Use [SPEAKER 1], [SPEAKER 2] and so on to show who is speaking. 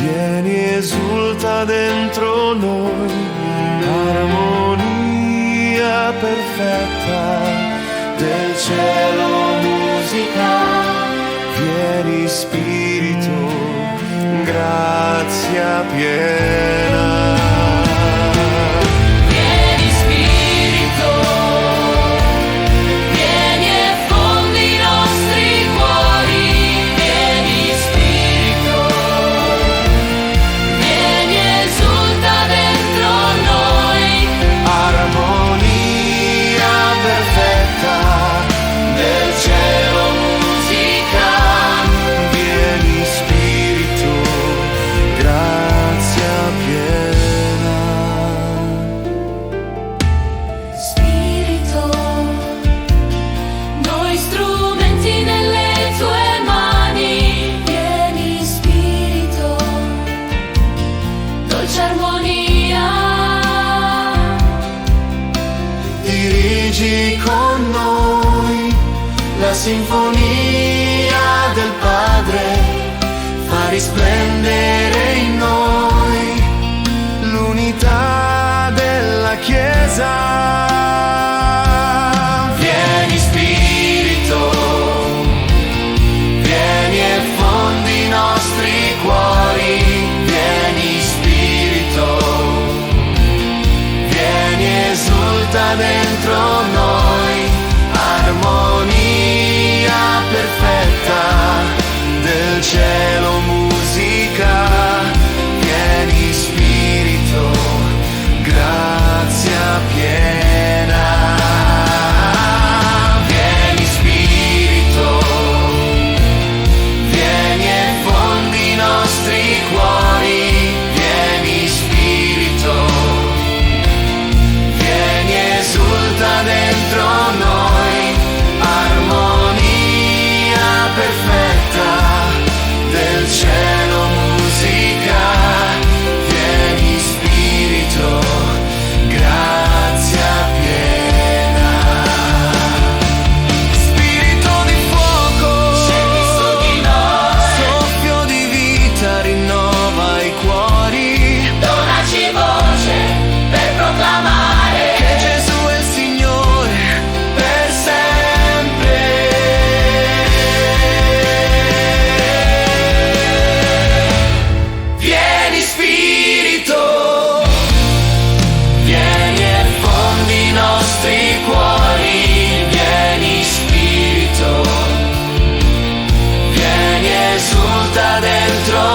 [SPEAKER 1] Vieni, esulta dentro noi, armonia perfetta del cielo, musica. Vieni Spirito, grazia piena. Dirigi con noi la sinfonia del Padre, fa risplendere in noi l'unità della Chiesa. Vieni Spirito, vieni e fondi i nostri cuori. Vieni Spirito, vieni e esulta dentro noi, armonia perfetta del cielo, musica. Vieni Spirito, grazia piena. Vieni Spirito, vieni e fondi i nostri cuori. Vieni Spirito, esulta dentro noi, armonia perfetta del cielo, musica. Vieni Spirito, grazia piena. Spirito di fuoco, scendi su di noi, soffio di vita rinnova i cuori.
[SPEAKER 2] Donaci voce per proclamare
[SPEAKER 1] che Gesù è il Signore per sempre. Vieni Spirito, vieni e fondi i nostri cuori. Vieni Spirito, vieni e esulta dentro